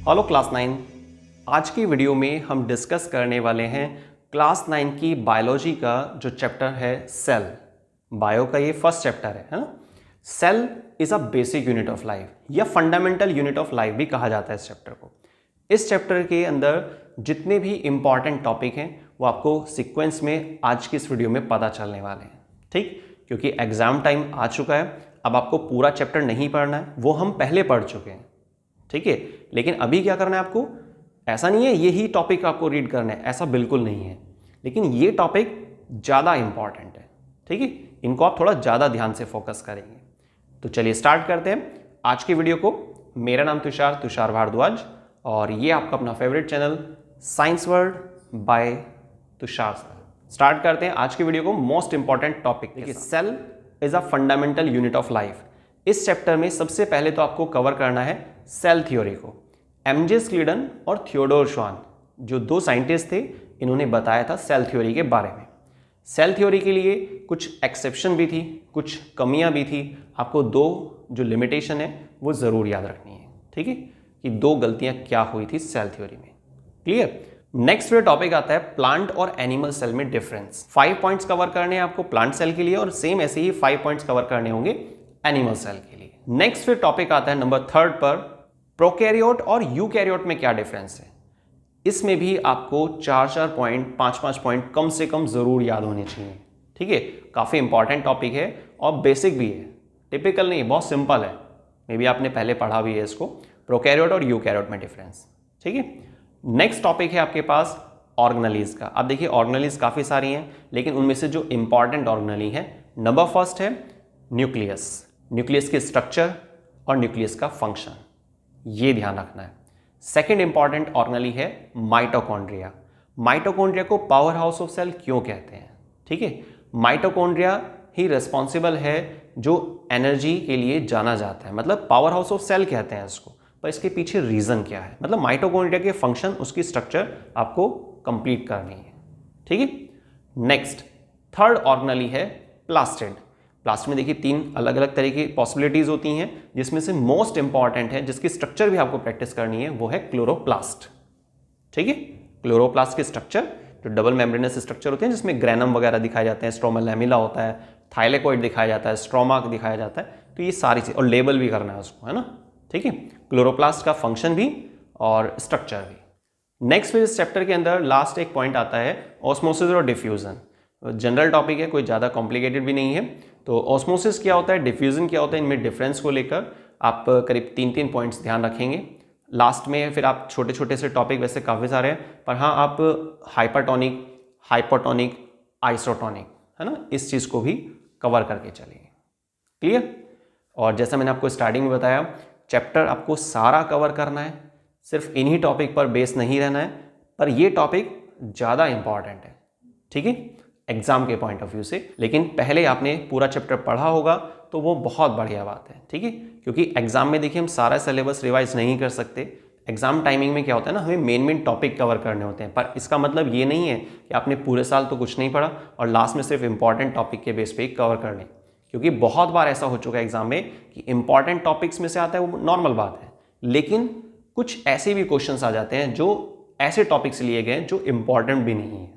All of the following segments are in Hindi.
Hello class 9। आज की वीडियो में हम डिस्कस करने वाले हैं क्लास 9 की बायोलॉजी का जो चैप्टर है सेल। बायो का ये फर्स्ट चैप्टर है ना। Cell is a basic unit of life या फंडामेंटल यूनिट ऑफ लाइफ भी कहा जाता है इस चैप्टर को। इस चैप्टर के अंदर जितने भी इंपॉर्टेंट टॉपिक हैं वो आपको सीक्वेंस में आज की इस वीडियो में पता चलने वाले हैं, ठीक। क्योंकि एग्जाम टाइम आ चुका है, अब आपको पूरा चैप्टर नहीं पढ़ना है, वो हम पहले पढ़ चुके हैं, ठीक है। लेकिन अभी क्या करना है आपको, ऐसा नहीं है यही टॉपिक आपको रीड करना है, ऐसा बिल्कुल नहीं है। लेकिन ये टॉपिक ज़्यादा इंपॉर्टेंट है, ठीक है। इनको आप थोड़ा ज़्यादा ध्यान से फोकस करेंगे। तो चलिए स्टार्ट करते हैं आज की वीडियो को। मेरा नाम तुषार भारद्वाज और ये आपका अपना favourite channel science world by Tushar sir. Start करते हैं आज की वीडियो को मोस्ट इंपॉर्टेंट टॉपिक। देखिए, cell is a fundamental unit of life. इस चैप्टर में सबसे पहले तो आपको कवर करना है सेल थ्योरी को। एमजे स्क्लीडन और थियोडोर श्वान जो दो साइंटिस्ट थे, इन्होंने बताया था सेल थ्योरी के बारे में। सेल थ्योरी के लिए कुछ एक्सेप्शन भी थी, कुछ कमियां भी थी। आपको दो जो लिमिटेशन है वो ज़रूर याद रखनी है, ठीक है, कि दो गलतियां क्या हुई थी सेल थ्योरी में। क्लियर। नेक्स्ट फिर टॉपिक आता है प्लांट और एनिमल सेल में डिफरेंस। 5 पॉइंट्स कवर करने हैं आपको प्लांट सेल के लिए और सेम ऐसे ही 5 पॉइंट्स कवर करने होंगे एनिमल सेल के लिए। नेक्स्ट फिर टॉपिक आता है नंबर 3 पर प्रोकैरियोट और यूकैरियोट में क्या डिफरेंस है। इसमें भी आपको 4 पॉइंट 5 पॉइंट कम से कम जरूर याद होने चाहिए, ठीक है। काफी इंपॉर्टेंट टॉपिक है और बेसिक भी है, टिपिकल नहीं, बहुत सिंपल है। मे बी आपने पहले पढ़ा भी है इसको, प्रोकैरियोट और यूकैरियोट में डिफरेंस, ठीक है। नेक्स्ट टॉपिक है आपके पास ऑर्गेनेलीज का। अब देखिए ऑर्गेनेलीज काफी सारी हैं, लेकिन उनमें से जो इंपॉर्टेंट ऑर्गेनेली है, नंबर फर्स्ट है न्यूक्लियस। न्यूक्लियस के स्ट्रक्चर और न्यूक्लियस का फंक्शन, ये ध्यान रखना है। सेकेंड इंपॉर्टेंट ऑर्गेनेली है माइटोकॉन्ड्रिया। माइटोकॉन्ड्रिया को पावर हाउस ऑफ सेल क्यों कहते हैं, ठीक है। माइटोकॉन्ड्रिया ही रिस्पॉन्सिबल है जो एनर्जी के लिए जाना जाता है, मतलब पावर हाउस ऑफ सेल कहते हैं इसको। पर इसके पीछे रीजन क्या है, मतलब माइटोकॉन्ड्रिया के फंक्शन, उसकी स्ट्रक्चर आपको कंप्लीट करनी है, ठीक है। नेक्स्ट थर्ड ऑर्गेनेली है प्लास्टिड। प्लास्टिड में देखिए 3 अलग अलग तरह की पॉसिबिलिटीज होती हैं, जिसमें से मोस्ट इंपॉर्टेंट है, जिसकी स्ट्रक्चर भी आपको प्रैक्टिस करनी है, वो है क्लोरोप्लास्ट, ठीक है। क्लोरोप्लास्ट के स्ट्रक्चर जो डबल मेम्ब्रेनस स्ट्रक्चर होते हैं, जिसमें ग्रेनम वगैरह दिखाए जाते हैं, स्ट्रोमा लैमिला होता है, थाइलेकोइड दिखाया जाता है, स्ट्रोमा दिखाया जाता है, तो ये सारी चीज, और लेबल भी करना है उसको, है ना, ठीक है। क्लोरोप्लास्ट का फंक्शन भी और स्ट्रक्चर भी। नेक्स्ट फिर इस चैप्टर के अंदर लास्ट एक पॉइंट आता है ऑस्मोसिस और डिफ्यूजन। जनरल टॉपिक है, कोई ज़्यादा कॉम्प्लिकेटेड भी नहीं है। तो ऑस्मोसिस क्या होता है, डिफ्यूजन क्या होता है, इनमें डिफरेंस को लेकर आप करीब 3 पॉइंट्स ध्यान रखेंगे। लास्ट में फिर आप छोटे छोटे से टॉपिक वैसे काफ़ी सारे हैं, पर हाँ आप हाइपरटोनिक, हाइपोटोनिक, आइसोटोनिक, है ना, इस चीज़ को भी कवर करके चलेंगे। क्लियर। और जैसा मैंने आपको स्टार्टिंग में बताया, चैप्टर आपको सारा कवर करना है, सिर्फ इन्हीं टॉपिक पर बेस नहीं रहना है, पर ये टॉपिक ज़्यादा इंपॉर्टेंट है, ठीक है, एग्जाम के पॉइंट ऑफ व्यू से। लेकिन पहले आपने पूरा चैप्टर पढ़ा होगा तो वो बहुत बढ़िया बात है, ठीक है। क्योंकि एग्जाम में देखिए हम सारा सिलेबस रिवाइज नहीं कर सकते। एग्जाम टाइमिंग में क्या होता है ना, हमें मेन टॉपिक कवर करने होते हैं, पर इसका मतलब ये नहीं है कि आपने पूरे साल तो कुछ नहीं पढ़ा और लास्ट में सिर्फ इंपॉर्टेंट टॉपिक के बेस पे ही कवर करने। क्योंकि बहुत बार ऐसा हो चुका है एग्जाम में कि इंपॉर्टेंट टॉपिक्स में से आता है, वो नॉर्मल बात है, लेकिन कुछ ऐसे भी क्वेश्चंस आ जाते हैं जो ऐसे टॉपिक से लिए गए जो इंपॉर्टेंट भी नहीं है,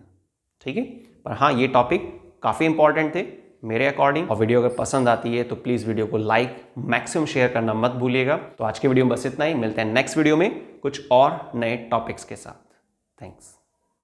ठीक है। पर हाँ, ये टॉपिक काफ़ी इंपॉर्टेंट थे मेरे अकॉर्डिंग। और वीडियो अगर पसंद आती है तो प्लीज़ वीडियो को लाइक, मैक्सिमम शेयर करना मत भूलिएगा। तो आज के वीडियो में बस इतना ही, मिलते हैं नेक्स्ट वीडियो में कुछ और नए टॉपिक्स के साथ। थैंक्स।